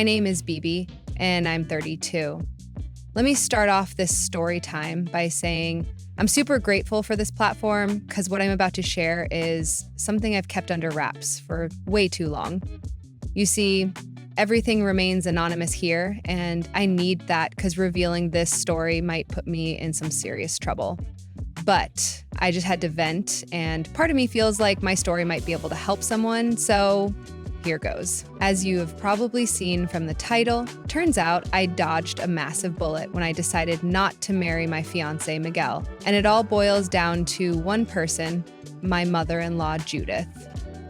My name is Bibi, and I'm 32. Let me start off this story time by saying I'm super grateful for this platform because what I'm about to share is something I've kept under wraps for way too long. You see, everything remains anonymous here, and I need that because revealing this story might put me in some serious trouble. But I just had to vent, and part of me feels like my story might be able to help someone, so here goes. As you have probably seen from the title, turns out I dodged a massive bullet when I decided not to marry my fiancé, Miguel. And it all boils down to one person, my mother-in-law, Judith.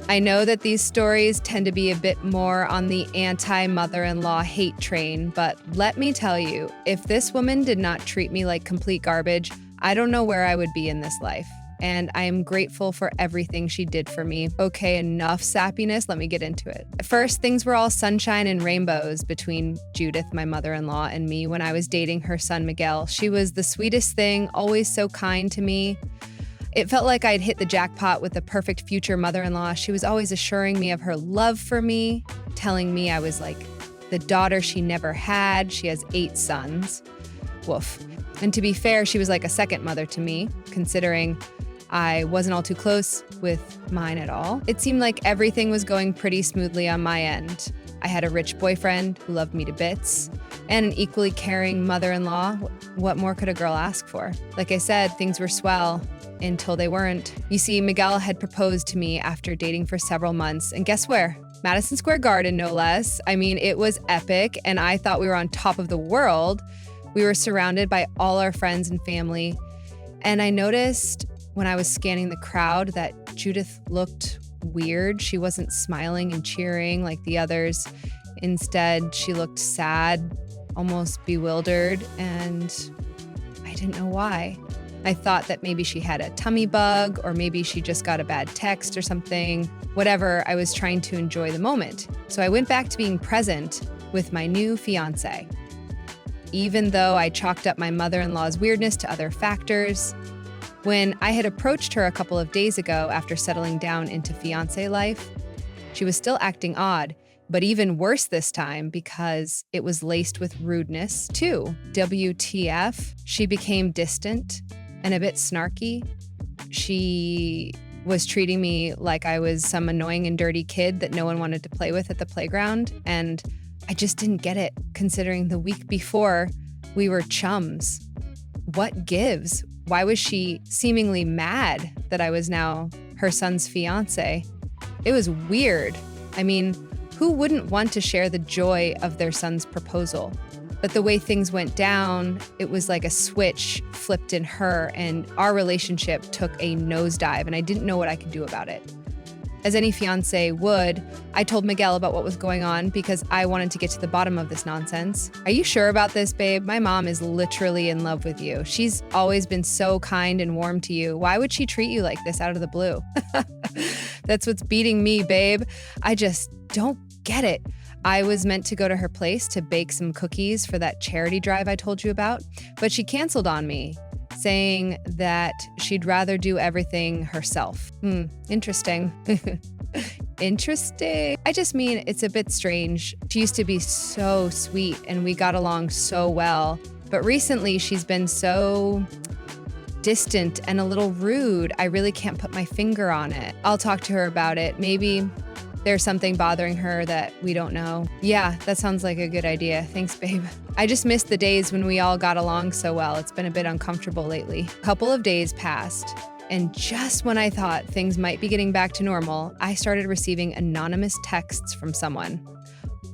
I know that these stories tend to be a bit more on the anti-mother-in-law hate train, but let me tell you, if this woman did not treat me like complete garbage, I don't know where I would be in this life. And I am grateful for everything she did for me. Okay, enough sappiness, let me get into it. At first, things were all sunshine and rainbows between Judith, my mother-in-law, and me when I was dating her son, Miguel. She was the sweetest thing, always so kind to me. It felt like I'd hit the jackpot with the perfect future mother-in-law. She was always assuring me of her love for me, telling me I was like the daughter she never had. She has 8 sons. Woof. And to be fair, she was like a second mother to me, considering I wasn't all too close with mine at all. It seemed like everything was going pretty smoothly on my end. I had a rich boyfriend who loved me to bits, and an equally caring mother-in-law. What more could a girl ask for? Like I said, things were swell until they weren't. You see, Miguel had proposed to me after dating for several months, and guess where? Madison Square Garden, no less. I mean, it was epic, and I thought we were on top of the world. We were surrounded by all our friends and family, and I noticed when I was scanning the crowd that Judith looked weird. She wasn't smiling and cheering like the others. Instead, she looked sad, almost bewildered, and I didn't know why. I thought that maybe she had a tummy bug, or maybe she just got a bad text or something. Whatever, I was trying to enjoy the moment. So I went back to being present with my new fiancé. Even though I chalked up my mother-in-law's weirdness to other factors, when I had approached her a couple of days ago after settling down into fiancé life, she was still acting odd, but even worse this time because it was laced with rudeness too. WTF, she became distant and a bit snarky. She was treating me like I was some annoying and dirty kid that no one wanted to play with at the playground, and I just didn't get it, considering the week before we were chums. What gives? Why was she seemingly mad that I was now her son's fiancé? It was weird. I mean, who wouldn't want to share the joy of their son's proposal? But the way things went down, it was like a switch flipped in her, and our relationship took a nosedive, and I didn't know what I could do about it. As any fiancé would, I told Miguel about what was going on because I wanted to get to the bottom of this nonsense. Are you sure about this, babe? My mom is literally in love with you. She's always been so kind and warm to you. Why would she treat you like this out of the blue? That's what's beating me, babe. I just don't get it. I was meant to go to her place to bake some cookies for that charity drive I told you about, but she canceled on me, saying that she'd rather do everything herself. Interesting. Interesting. I just mean, it's a bit strange. She used to be so sweet and we got along so well, but recently she's been so distant and a little rude. I really can't put my finger on it. I'll talk to her about it. Maybe there's something bothering her that we don't know. Yeah, that sounds like a good idea. Thanks, babe. I just miss the days when we all got along so well. It's been a bit uncomfortable lately. A couple of days passed, and just when I thought things might be getting back to normal, I started receiving anonymous texts from someone.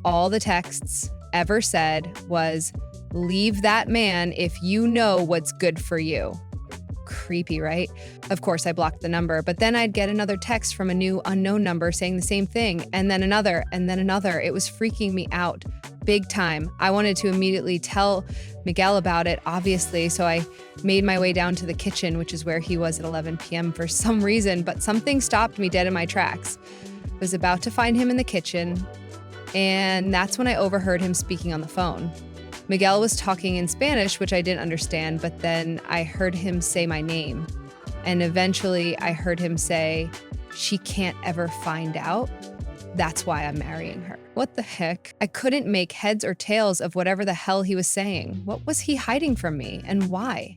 All the texts ever said was, "Leave that man if you know what's good for you." Creepy, right? Of course, I blocked the number, but then I'd get another text from a new unknown number saying the same thing, and then another, and then another. It was freaking me out big time. I wanted to immediately tell Miguel about it, obviously, so I made my way down to the kitchen, which is where he was at 11 p.m. for some reason, but something stopped me dead in my tracks. I was about to find him in the kitchen, and that's when I overheard him speaking on the phone. Miguel was talking in Spanish, which I didn't understand, but then I heard him say my name. And eventually I heard him say, "She can't ever find out." That's why I'm marrying her. What the heck? I couldn't make heads or tails of whatever the hell he was saying. What was he hiding from me and why?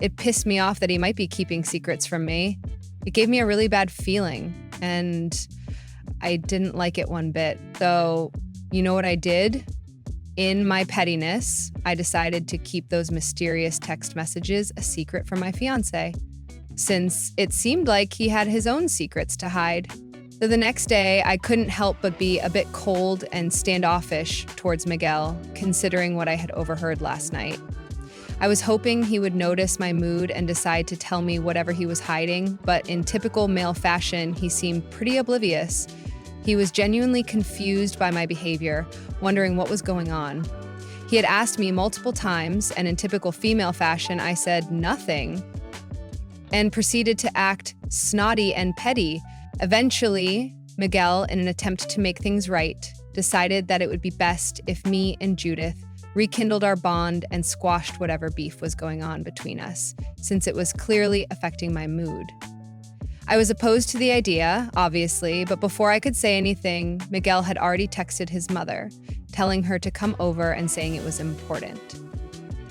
It pissed me off that he might be keeping secrets from me. It gave me a really bad feeling, and I didn't like it one bit. So, you know what I did? In my pettiness, I decided to keep those mysterious text messages a secret from my fiancé, since it seemed like he had his own secrets to hide. So the next day, I couldn't help but be a bit cold and standoffish towards Miguel, considering what I had overheard last night. I was hoping he would notice my mood and decide to tell me whatever he was hiding, but in typical male fashion, he seemed pretty oblivious. He was genuinely confused by my behavior, wondering what was going on. He had asked me multiple times, and in typical female fashion, I said nothing, and proceeded to act snotty and petty. Eventually, Miguel, in an attempt to make things right, decided that it would be best if me and Judith rekindled our bond and squashed whatever beef was going on between us, since it was clearly affecting my mood. I was opposed to the idea, obviously, but before I could say anything, Miguel had already texted his mother, telling her to come over and saying it was important.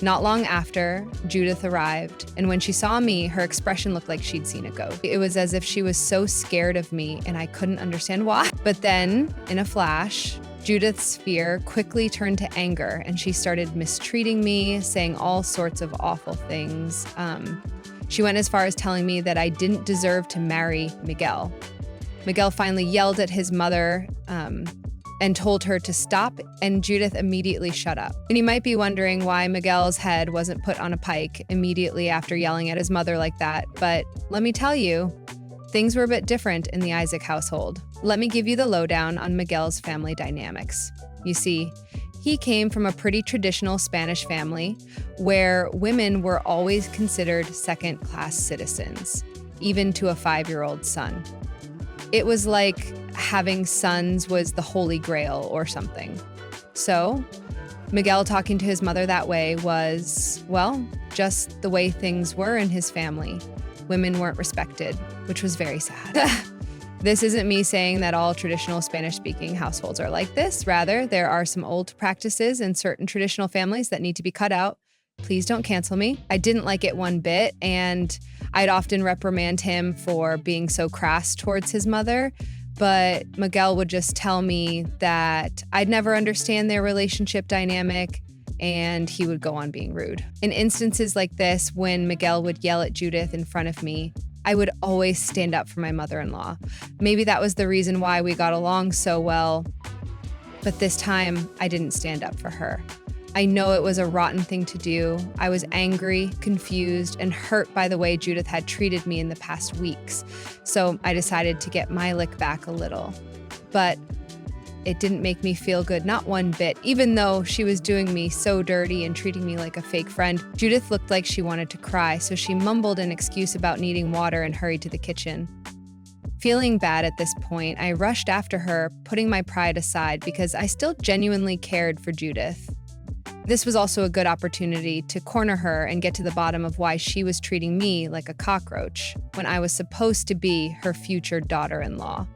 Not long after, Judith arrived, and when she saw me, her expression looked like she'd seen a ghost. It was as if she was so scared of me, and I couldn't understand why. But then, in a flash, Judith's fear quickly turned to anger, and she started mistreating me, saying all sorts of awful things. She went as far as telling me that I didn't deserve to marry Miguel. Miguel finally yelled at his mother and told her to stop, and Judith immediately shut up. And you might be wondering why Miguel's head wasn't put on a pike immediately after yelling at his mother like that, but let me tell you, things were a bit different in the Isaac household. Let me give you the lowdown on Miguel's family dynamics. You see, he came from a pretty traditional Spanish family where women were always considered second-class citizens, even to a 5-year-old son. It was like having sons was the holy grail or something. So, Miguel talking to his mother that way was, well, just the way things were in his family. Women weren't respected, which was very sad. This isn't me saying that all traditional Spanish-speaking households are like this. Rather, there are some old practices in certain traditional families that need to be cut out. Please don't cancel me. I didn't like it one bit, and I'd often reprimand him for being so crass towards his mother, but Miguel would just tell me that I'd never understand their relationship dynamic, and he would go on being rude. In instances like this, when Miguel would yell at Judith in front of me, I would always stand up for my mother-in-law. Maybe that was the reason why we got along so well, but this time I didn't stand up for her. I know it was a rotten thing to do. I was angry, confused, and hurt by the way Judith had treated me in the past weeks, so I decided to get my lick back a little. But it didn't make me feel good, not one bit. Even though she was doing me so dirty and treating me like a fake friend, Judith looked like she wanted to cry, so she mumbled an excuse about needing water and hurried to the kitchen. Feeling bad at this point, I rushed after her, putting my pride aside because I still genuinely cared for Judith. This was also a good opportunity to corner her and get to the bottom of why she was treating me like a cockroach when I was supposed to be her future daughter-in-law.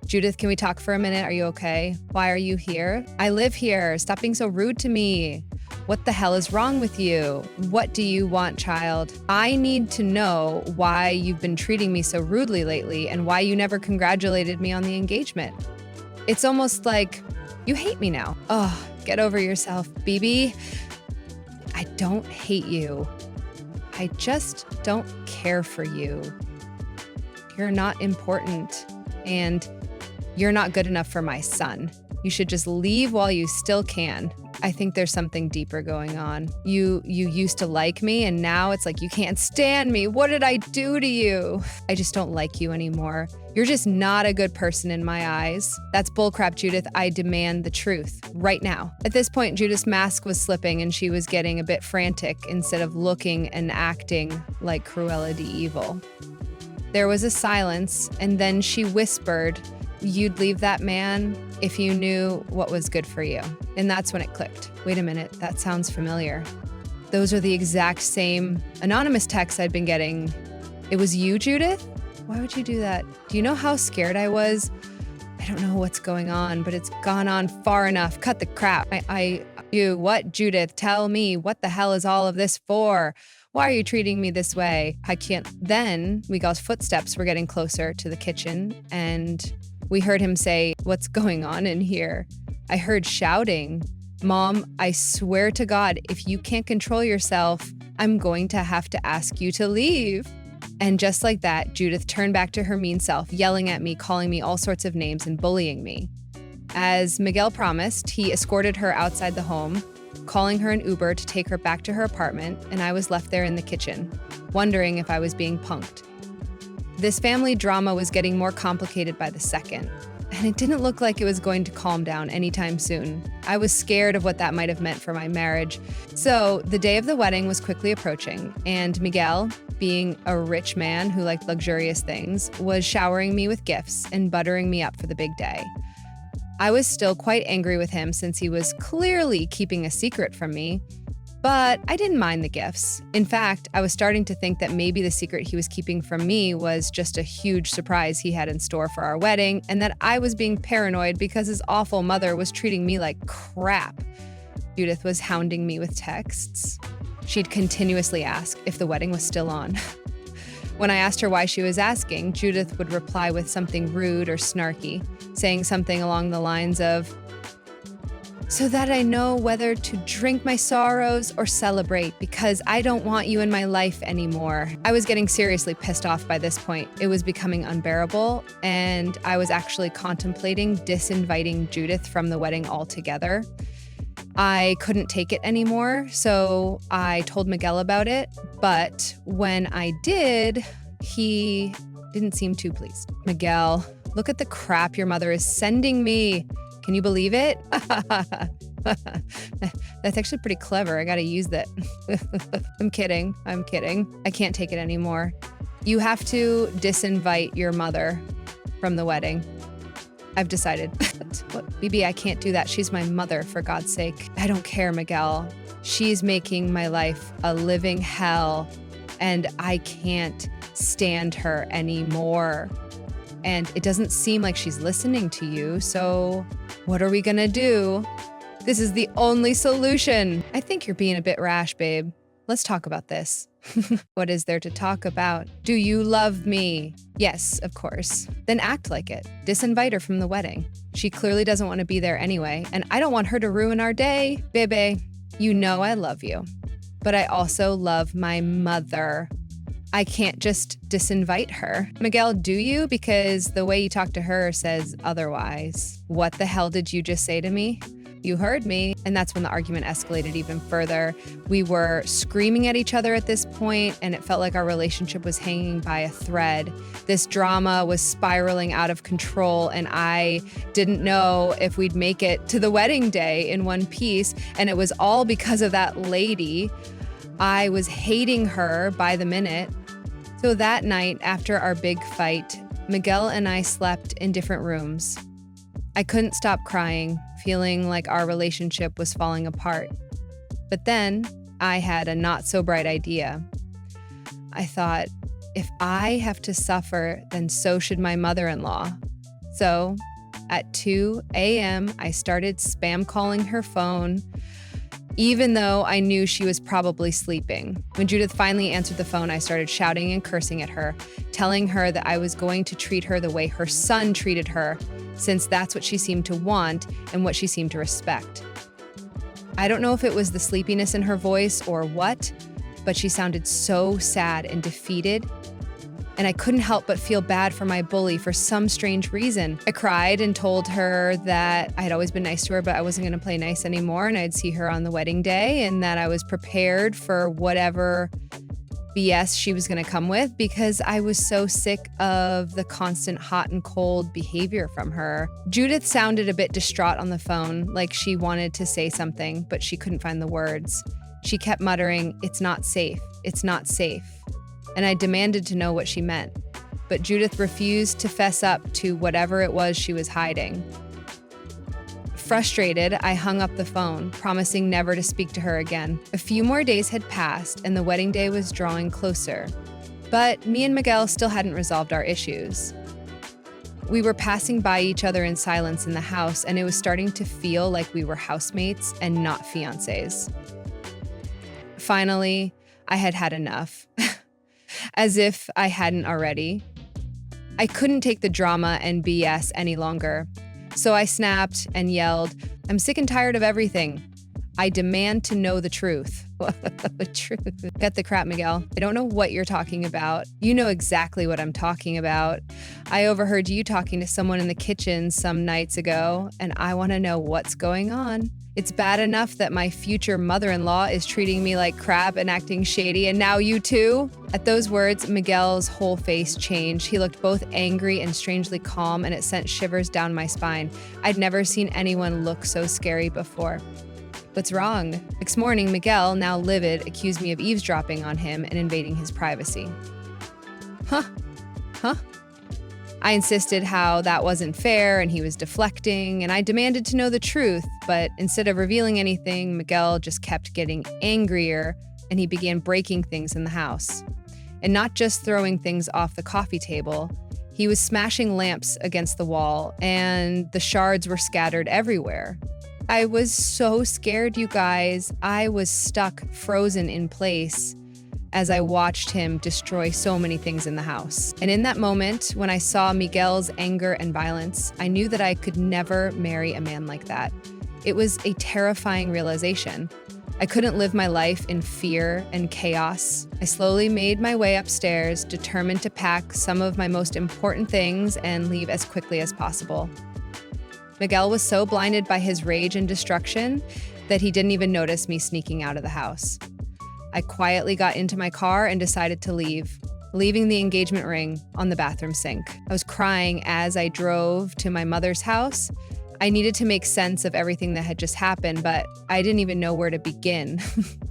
Judith, can we talk for a minute? Are you okay? Why are you here? I live here. Stop being so rude to me. What the hell is wrong with you? What do you want, child? I need to know why you've been treating me so rudely lately and why you never congratulated me on the engagement. It's almost like you hate me now. Oh, get over yourself, BB. I don't hate you. I just don't care for you. You're not important, and you're not good enough for my son. You should just leave while you still can. I think there's something deeper going on. You used to like me, and now it's like you can't stand me. What did I do to you? I just don't like you anymore. You're just not a good person in my eyes. That's bullcrap, Judith. I demand the truth right now. At this point, Judith's mask was slipping, and she was getting a bit frantic instead of looking and acting like Cruella de Evil. There was a silence, and then she whispered, "You'd leave that man if you knew what was good for you." And that's when it clicked. Wait a minute, that sounds familiar. Those are the exact same anonymous texts I'd been getting. It was you, Judith? Why would you do that? Do you know how scared I was? I I don't know what's going on, but it's gone on far enough. Cut the crap. What, Judith? Tell me, what the hell is all of this for? Why are you treating me this way? I can't. Then Miguel's footsteps were getting closer to the kitchen, and we heard him say, "What's going on in here?" I heard shouting, "Mom, I swear to God, if you can't control yourself, I'm going to have to ask you to leave." And just like that, Judith turned back to her mean self, yelling at me, calling me all sorts of names, and bullying me. As Miguel promised, he escorted her outside the home, calling her an Uber to take her back to her apartment, and I was left there in the kitchen, wondering if I was being punked. This family drama was getting more complicated by the second, and it didn't look like it was going to calm down anytime soon. I was scared of what that might have meant for my marriage. So the day of the wedding was quickly approaching, and Miguel, being a rich man who liked luxurious things, was showering me with gifts and buttering me up for the big day. I was still quite angry with him since he was clearly keeping a secret from me, but I didn't mind the gifts. In fact, I was starting to think that maybe the secret he was keeping from me was just a huge surprise he had in store for our wedding, and that I was being paranoid because his awful mother was treating me like crap. Judith was hounding me with texts. She'd continuously ask if the wedding was still on. When I asked her why she was asking, Judith would reply with something rude or snarky, saying something along the lines of, "So that I know whether to drink my sorrows or celebrate, because I don't want you in my life anymore." I was getting seriously pissed off by this point. It was becoming unbearable, and I was actually contemplating disinviting Judith from the wedding altogether. I couldn't take it anymore, so I told Miguel about it, but when I did, he didn't seem too pleased. "Miguel, look at the crap your mother is sending me. Can you believe it?" That's actually pretty clever. I gotta use that. I'm kidding. I can't take it anymore. You have to disinvite your mother from the wedding. I've decided. What? BB, I can't do that. She's my mother, for God's sake. I don't care, Miguel. She's making my life a living hell, and I can't stand her anymore. And it doesn't seem like she's listening to you, so what are we gonna do? This is the only solution. I think you're being a bit rash, babe. Let's talk about this. What is there to talk about? Do you love me? Yes, of course. Then act like it. Disinvite her from the wedding. She clearly doesn't want to be there anyway, and I don't want her to ruin our day. Bebe, you know I love you, but I also love my mother. I can't just disinvite her. Miguel, do you? Because the way you talk to her says otherwise. What the hell did you just say to me? You heard me. And that's when the argument escalated even further. We were screaming at each other at this point, and it felt like our relationship was hanging by a thread. This drama was spiraling out of control, and I didn't know if we'd make it to the wedding day in one piece. And it was all because of that lady. I was hating her by the minute. So that night, after our big fight, Miguel and I slept in different rooms. I couldn't stop crying, feeling like our relationship was falling apart. But then I had a not so bright idea. I thought, if I have to suffer, then so should my mother-in-law. So at 2 a.m., I started spam calling her phone, even though I knew she was probably sleeping. When Judith finally answered the phone, I started shouting and cursing at her, telling her that I was going to treat her the way her son treated her, since that's what she seemed to want and what she seemed to respect. I don't know if it was the sleepiness in her voice or what, but she sounded so sad and defeated, and I couldn't help but feel bad for my bully for some strange reason. I cried and told her that I had always been nice to her, but I wasn't going to play nice anymore, and I'd see her on the wedding day, and that I was prepared for whatever BS she was going to come with, because I was so sick of the constant hot and cold behavior from her. Judith sounded a bit distraught on the phone, like she wanted to say something, but she couldn't find the words. She kept muttering, "It's not safe, it's not safe." And I demanded to know what she meant, but Judith refused to fess up to whatever it was she was hiding. Frustrated, I hung up the phone, promising never to speak to her again. A few more days had passed, and the wedding day was drawing closer. But me and Miguel still hadn't resolved our issues. We were passing by each other in silence in the house, and it was starting to feel like we were housemates and not fiancés. Finally, I had had enough, as if I hadn't already. I couldn't take the drama and BS any longer, so I snapped and yelled, "I'm sick and tired of everything. I demand to know the truth." The truth. Cut the crap, Miguel. I don't know what you're talking about. You know exactly what I'm talking about. I overheard you talking to someone in the kitchen some nights ago, and I want to know what's going on. It's bad enough that my future mother-in-law is treating me like crap and acting shady, and now you too? At those words, Miguel's whole face changed. He looked both angry and strangely calm, and it sent shivers down my spine. I'd never seen anyone look so scary before. What's wrong? Next morning, Miguel, now livid, accused me of eavesdropping on him and invading his privacy. Huh? I insisted how that wasn't fair and he was deflecting, and I demanded to know the truth, but instead of revealing anything, Miguel just kept getting angrier and he began breaking things in the house. And not just throwing things off the coffee table, he was smashing lamps against the wall and the shards were scattered everywhere. I was so scared, you guys. I was stuck, frozen in place as I watched him destroy so many things in the house. And in that moment, when I saw Miguel's anger and violence, I knew that I could never marry a man like that. It was a terrifying realization. I couldn't live my life in fear and chaos. I slowly made my way upstairs, determined to pack some of my most important things and leave as quickly as possible. Miguel was so blinded by his rage and destruction that he didn't even notice me sneaking out of the house. I quietly got into my car and decided to leave, leaving the engagement ring on the bathroom sink. I was crying as I drove to my mother's house. I needed to make sense of everything that had just happened, but I didn't even know where to begin.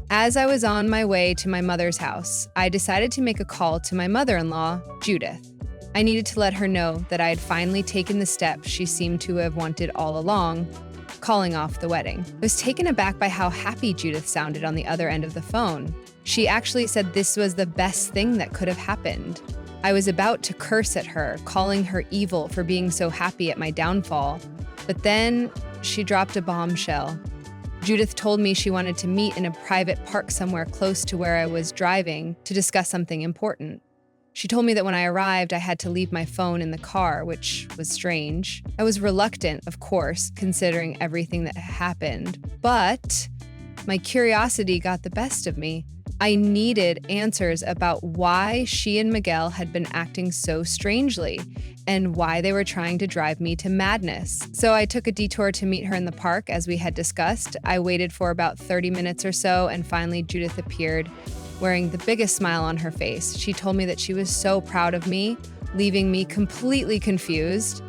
As I was on my way to my mother's house, I decided to make a call to my mother-in-law, Judith. I needed to let her know that I had finally taken the step she seemed to have wanted all along, calling off the wedding. I was taken aback by how happy Judith sounded on the other end of the phone. She actually said this was the best thing that could have happened. I was about to curse at her, calling her evil for being so happy at my downfall, but then she dropped a bombshell. Judith told me she wanted to meet in a private park somewhere close to where I was driving to discuss something important. She told me that when I arrived, I had to leave my phone in the car, which was strange. I was reluctant, of course, considering everything that happened, but my curiosity got the best of me. I needed answers about why she and Miguel had been acting so strangely and why they were trying to drive me to madness. So I took a detour to meet her in the park, as we had discussed. I waited for about 30 minutes or so, and finally Judith appeared, wearing the biggest smile on her face. She told me that she was so proud of me, leaving me completely confused.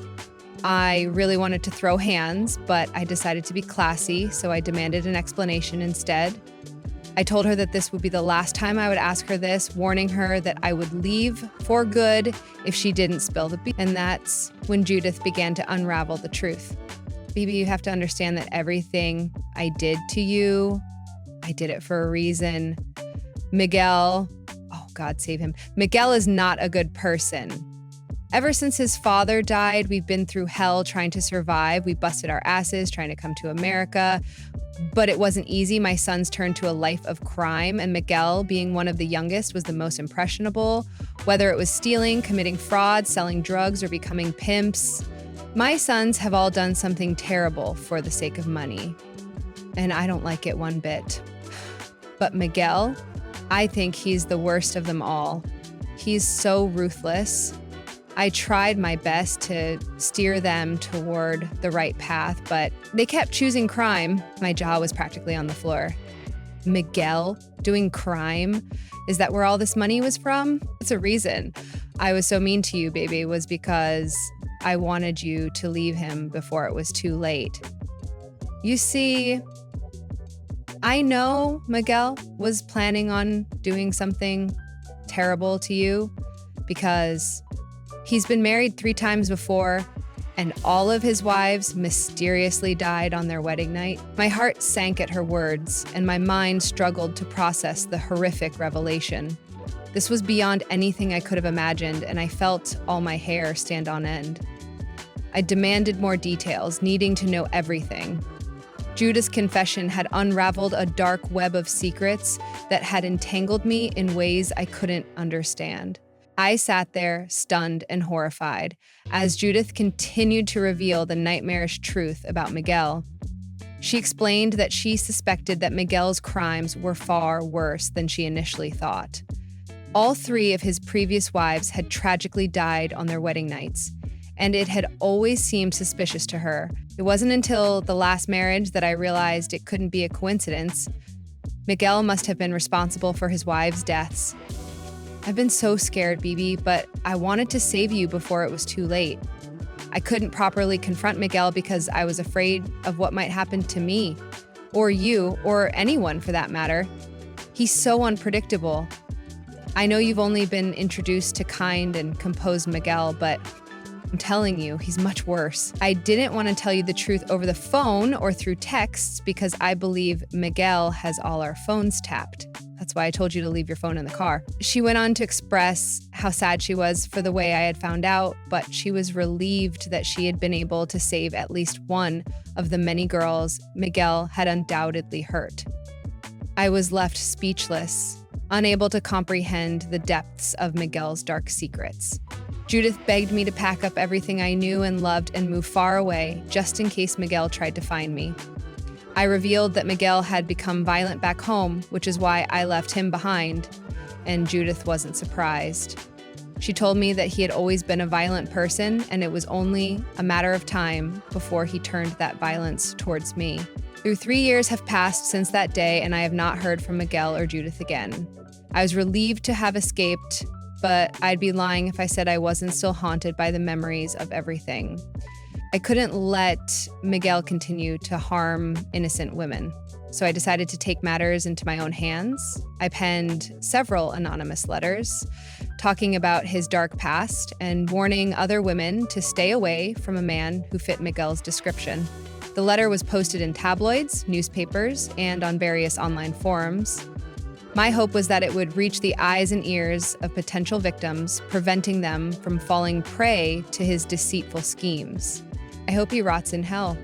I really wanted to throw hands, but I decided to be classy, so I demanded an explanation instead. I told her that this would be the last time I would ask her this, warning her that I would leave for good if she didn't spill the beans. And that's when Judith began to unravel the truth. Baby, you have to understand that everything I did to you, I did it for a reason. Miguel, oh God save him, Miguel is not a good person. Ever since his father died, we've been through hell trying to survive. We busted our asses trying to come to America, but it wasn't easy. My sons turned to a life of crime, and Miguel, being one of the youngest, was the most impressionable. Whether it was stealing, committing fraud, selling drugs, or becoming pimps, my sons have all done something terrible for the sake of money, and I don't like it one bit. But Miguel, I think he's the worst of them all. He's so ruthless. I tried my best to steer them toward the right path, but they kept choosing crime. My jaw was practically on the floor. Miguel doing crime? Is that where all this money was from? That's a reason I was so mean to you, baby, was because I wanted you to leave him before it was too late. You see, I know Miguel was planning on doing something terrible to you because he's been married 3 times before, and all of his wives mysteriously died on their wedding night. My heart sank at her words, and my mind struggled to process the horrific revelation. This was beyond anything I could have imagined, and I felt all my hair stand on end. I demanded more details, needing to know everything. Judith's confession had unraveled a dark web of secrets that had entangled me in ways I couldn't understand. I sat there, stunned and horrified, as Judith continued to reveal the nightmarish truth about Miguel. She explained that she suspected that Miguel's crimes were far worse than she initially thought. All three of his previous wives had tragically died on their wedding nights, and it had always seemed suspicious to her. It wasn't until the last marriage that I realized it couldn't be a coincidence. Miguel must have been responsible for his wives' deaths. I've been so scared, Bibi, but I wanted to save you before it was too late. I couldn't properly confront Miguel because I was afraid of what might happen to me, or you, or anyone for that matter. He's so unpredictable. I know you've only been introduced to kind and composed Miguel, but I'm telling you, he's much worse. I didn't want to tell you the truth over the phone or through texts because I believe Miguel has all our phones tapped. That's why I told you to leave your phone in the car. She went on to express how sad she was for the way I had found out, but she was relieved that she had been able to save at least one of the many girls Miguel had undoubtedly hurt. I was left speechless, unable to comprehend the depths of Miguel's dark secrets. Judith begged me to pack up everything I knew and loved and move far away, just in case Miguel tried to find me. I revealed that Miguel had become violent back home, which is why I left him behind, and Judith wasn't surprised. She told me that he had always been a violent person, and it was only a matter of time before he turned that violence towards me. 3 years have passed since that day, and I have not heard from Miguel or Judith again. I was relieved to have escaped, but I'd be lying if I said I wasn't still haunted by the memories of everything. I couldn't let Miguel continue to harm innocent women, so I decided to take matters into my own hands. I penned several anonymous letters talking about his dark past and warning other women to stay away from a man who fit Miguel's description. The letter was posted in tabloids, newspapers, and on various online forums. My hope was that it would reach the eyes and ears of potential victims, preventing them from falling prey to his deceitful schemes. I hope he rots in hell.